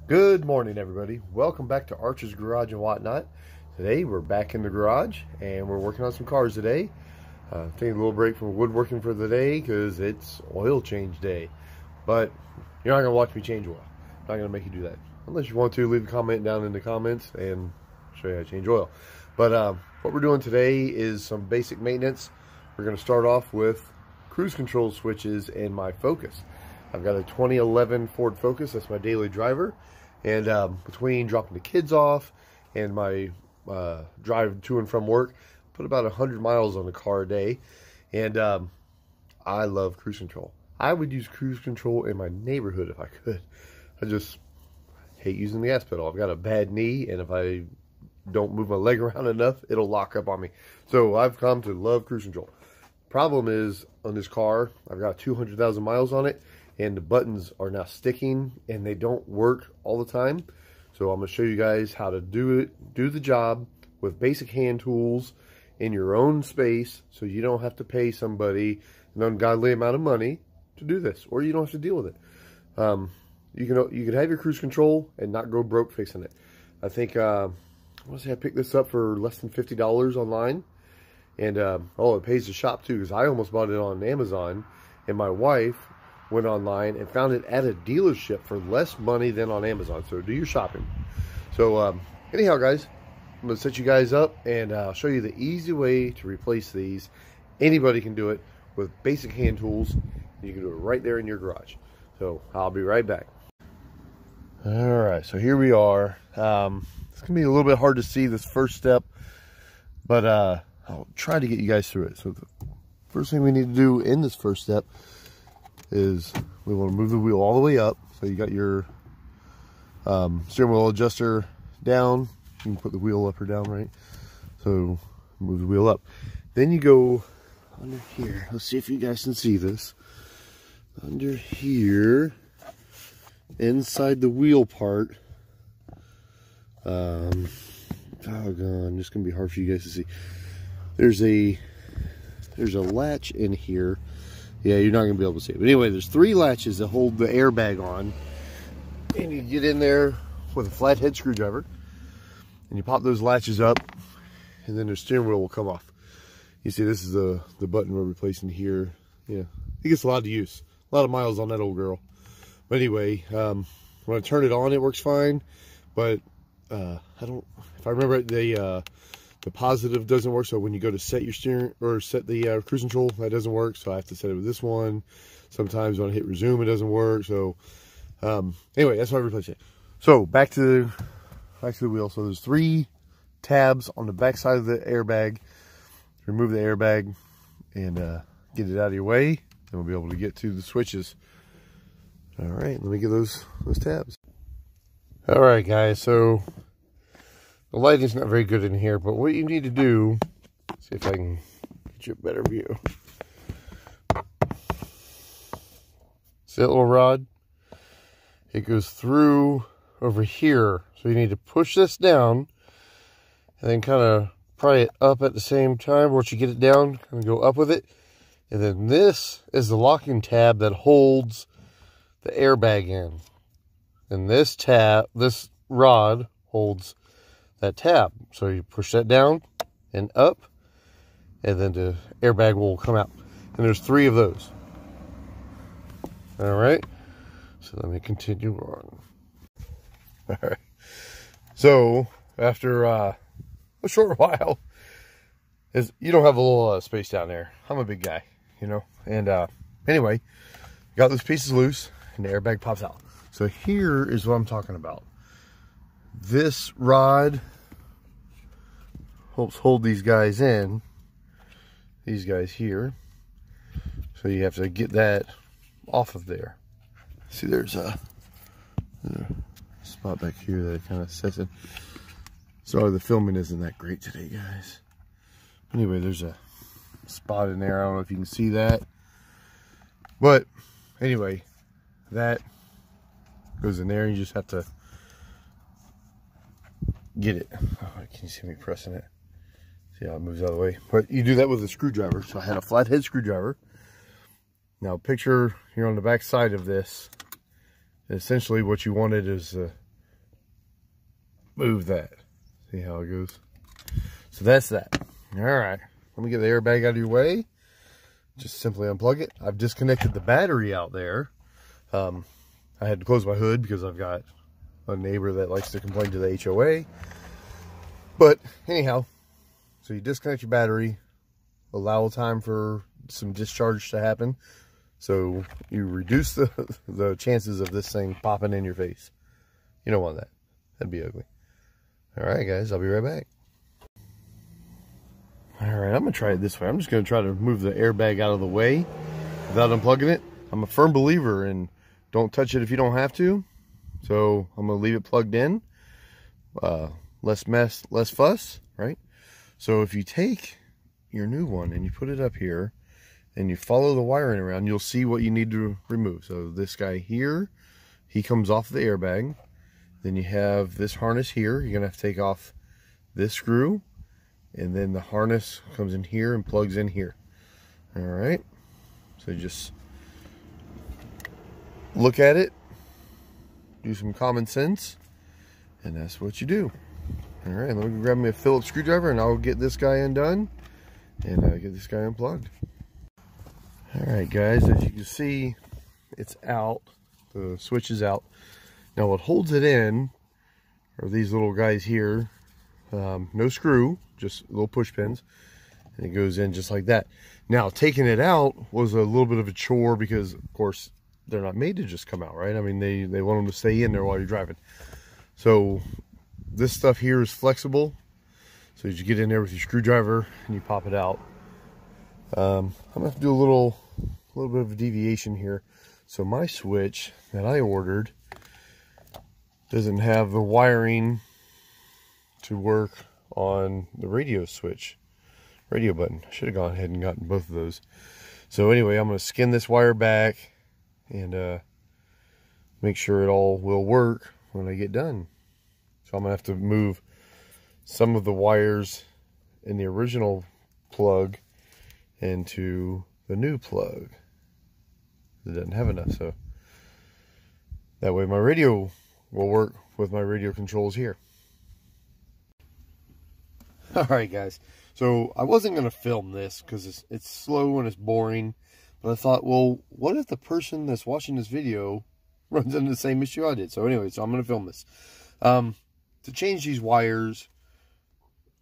Good morning, everybody. Welcome back to Archer's Garage and Whatnot. Today we're back in the garage and we're working on some cars today. Taking a little break from woodworking for the day because it's oil change day. But you're not going to watch me change oil. I'm not going to make you do that. Unless you want to, leave a comment down in the comments and show you how to change oil. But what we're doing today is some basic maintenance. We're going to start off with cruise control switches and my Focus. I've got a 2011 Ford Focus. That's my daily driver. And between dropping the kids off and my drive to and from work, put about 100 miles on the car a day. And I love cruise control. I would use cruise control in my neighborhood if I could. I just hate using the gas pedal. I've got a bad knee, and if I don't move my leg around enough, it'll lock up on me. So I've come to love cruise control. Problem is, on this car, I've got 200,000 miles on it. And the buttons are now sticking and they don't work all the time. So I'm going to show you guys how to do the job with basic hand tools in your own space, so you don't have to pay somebody an ungodly amount of money to do this, or you don't have to deal with it. You can have your cruise control and not go broke fixing it. I think I want to say I picked this up for less than $50 online, and oh, it pays to shop too, because I almost bought it on Amazon, and my wife went online and found it at a dealership for less money than on Amazon. So do your shopping. So anyhow, guys, I'm going to set you guys up and I'll show you the easy way to replace these. Anybody can do it with basic hand tools. You can do it right there in your garage. So I'll be right back. All right, so here we are. It's going to be a little bit hard to see this first step, but I'll try to get you guys through it. So the first thing we need to do in this first step is we want to move the wheel all the way up. So you got your steering wheel adjuster down. You can put the wheel up or down, right? So move the wheel up. Then you go under here. Let's see if you guys can see this. Under here, inside the wheel part. Doggone, this is gonna be hard for you guys to see. There's a latch in here. Yeah, you're not going to be able to see it. But anyway, there's 3 latches that hold the airbag on. And you get in there with a flathead screwdriver. And you pop those latches up. And then the steering wheel will come off. You see, this is the button we're replacing here. Yeah, it gets a lot of use. A lot of miles on that old girl. But anyway, when I turn it on, it works fine. But if I remember right, the positive doesn't work, so when you go to set your steering or set the cruise control, that doesn't work. So I have to set it with this one. Sometimes when I hit resume, it doesn't work. So anyway, that's why I replaced it. So back to the wheel. So there's 3 tabs on the back side of the airbag. Remove the airbag and get it out of your way, and we'll be able to get to the switches. All right, let me get those tabs. All right, guys. So the lighting's not very good in here, but what you need to do, see if I can get you a better view. See that little rod? It goes through over here. So you need to push this down and then kind of pry it up at the same time. Once you get it down, kind of go up with it. And then this is the locking tab that holds the airbag in. And this rod holds that tab. So you push that down and up, and then the airbag will come out. And there's 3 of those. All right, so let me continue on. All right, so after a short while, you don't have a little space down there. I'm a big guy, you know. And anyway, got those pieces loose and the airbag pops out. So here is what I'm talking about. This rod helps hold these guys in, these guys here. So you have to get that off of there. See, there's a spot back here that it kind of sets in. Sorry, the filming isn't that great today, guys. Anyway, there's a spot in there. I don't know if you can see that. But anyway, that goes in there. You just have to get it. Oh, can you see me pressing it? See how it moves out of the way? But you do that with a screwdriver. So I had a flathead screwdriver. Now picture you're on the back side of this. And essentially what you wanted is move that. See how it goes? So that's that. All right, let me get the airbag out of your way. Just simply unplug it. I've disconnected the battery out there. I had to close my hood because I've got a neighbor that likes to complain to the HOA. But anyhow, so you disconnect your battery, allow time for some discharge to happen, so you reduce the chances of this thing popping in your face. You don't want that. That'd be ugly. All right, guys, I'll be right back. All right, I'm gonna try it this way. I'm just gonna try to move the airbag out of the way without unplugging it. I'm a firm believer in don't touch it if you don't have to. So I'm gonna leave it plugged in. Less mess, less fuss, right? So if you take your new one and you put it up here and you follow the wiring around, you'll see what you need to remove. So this guy here, he comes off the airbag. Then you have this harness here. You're gonna have to take off this screw, and then the harness comes in here and plugs in here. All right, so just look at it, do some common sense, and that's what you do. All right, let me grab me a Phillips screwdriver and I'll get this guy undone and get this guy unplugged. All right, guys, as you can see, it's out. The switch is out. Now what holds it in are these little guys here. No screw, just little push pins, and it goes in just like that. Now taking it out was a little bit of a chore because of course they're not made to just come out, right? I mean, they want them to stay in there while you're driving. So this stuff here is flexible, so you get in there with your screwdriver and you pop it out. I'm gonna have to do a little bit of a deviation here. So my switch that I ordered doesn't have the wiring to work on the radio button. I should have gone ahead and gotten both of those. So anyway, I'm going to skin this wire back and make sure it all will work when I get done. So I'm going to have to move some of the wires in the original plug into the new plug. It doesn't have enough, so that way my radio will work with my radio controls here. Alright, guys, so I wasn't going to film this because it's slow and it's boring, but I thought, well, what if the person that's watching this video runs into the same issue I did? So anyway, so I'm going to film this. To change these wires,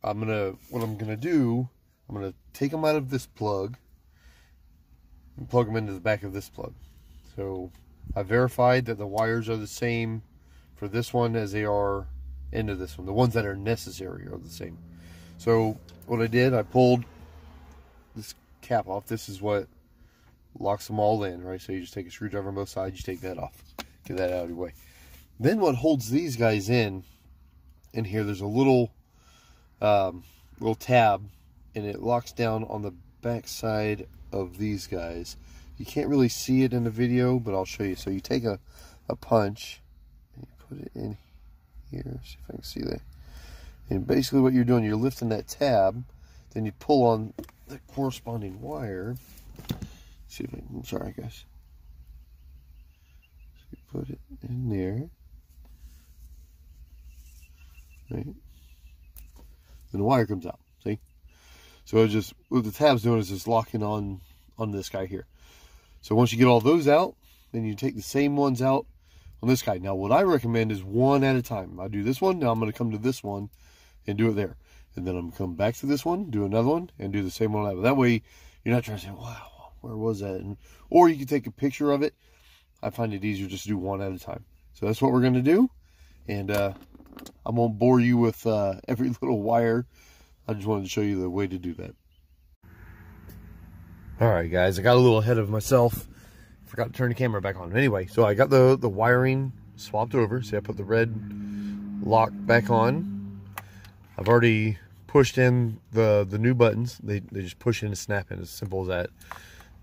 what I'm going to do, I'm going to take them out of this plug and plug them into the back of this plug. So I verified that the wires are the same for this one as they are into this one. The ones that are necessary are the same. So what I did, I pulled this cap off. This is what locks them all in, right? So you just take a screwdriver on both sides, you take that off. Get that out of your way. Then what holds these guys in here, there's a little tab, and it locks down on the back side of these guys. You can't really see it in the video, but I'll show you. So you take a punch and you put it in here. See if I can see that. And basically what you're doing, you're lifting that tab, then you pull on the corresponding wire. See if I can, sorry guys. So you put it in there. Right. Then the wire comes out. See? So it's just, what the tab's doing is just locking on this guy here. So once you get all those out, then you take the same ones out on this guy. Now what I recommend is one at a time. I do this one, now I'm going to come to this one and do it there. And then I'm going to come back to this one, do another one, and do the same one. That way you're not trying to say, wow, where was that? Or you can take a picture of it. I find it easier just to do one at a time. So that's what we're going to do. And I won't bore you with every little wire. I just wanted to show you the way to do that. Alright guys, I got a little ahead of myself. Forgot to turn the camera back on. Anyway, so I got the wiring swapped over. See, I put the red lock back on. I've already pushed in the new buttons. They just push in and snap in, as simple as that.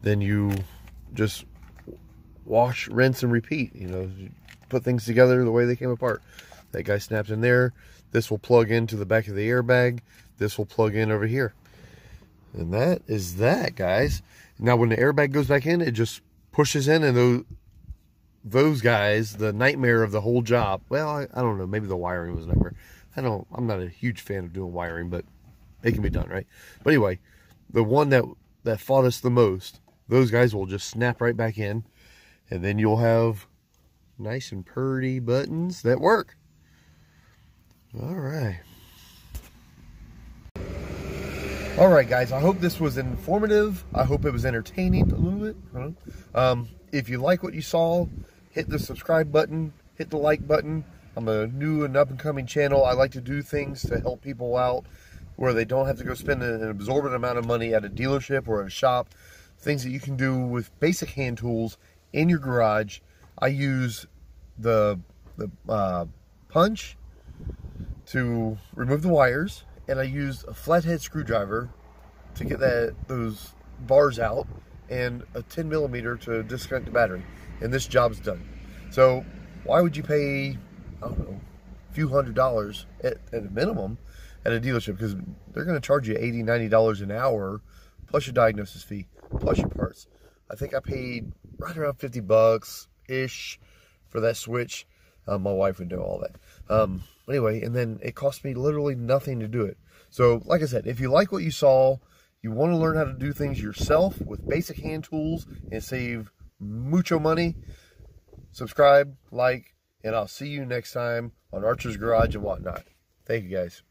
Then you just wash, rinse, and repeat. You know, put things together the way they came apart. That guy snaps in there. This will plug into the back of the airbag. This will plug in over here. And that is that, guys. Now when the airbag goes back in, it just pushes in, and those guys, the nightmare of the whole job, well, I don't know, maybe the wiring was a nightmare. I'm not a huge fan of doing wiring, but it can be done, right? But anyway, the one that fought us the most, those guys will just snap right back in, and then you'll have nice and purty buttons that work. All right. All right, guys, I hope this was informative. I hope it was entertaining a little bit. I don't know. If you like what you saw, hit the subscribe button, hit the like button. I'm a new and up-and-coming channel. I like to do things to help people out where they don't have to go spend an absorbent amount of money at a dealership or at a shop. Things that you can do with basic hand tools in your garage. I use the punch to remove the wires, and I used a flathead screwdriver to get those bars out, and a 10mm to disconnect the battery, and this job's done. So why would you pay, I don't know, a few $100s at a minimum at a dealership? Because they're going to charge you $80, $90 an hour plus your diagnosis fee plus your parts. I think I paid right around 50 bucks ish for that switch. My wife would know all that. Anyway, and then it cost me literally nothing to do it. So, like I said, if you like what you saw, you want to learn how to do things yourself with basic hand tools and save mucho money, subscribe, like, and I'll see you next time on Archer's Garage and Whatnot. Thank you, guys.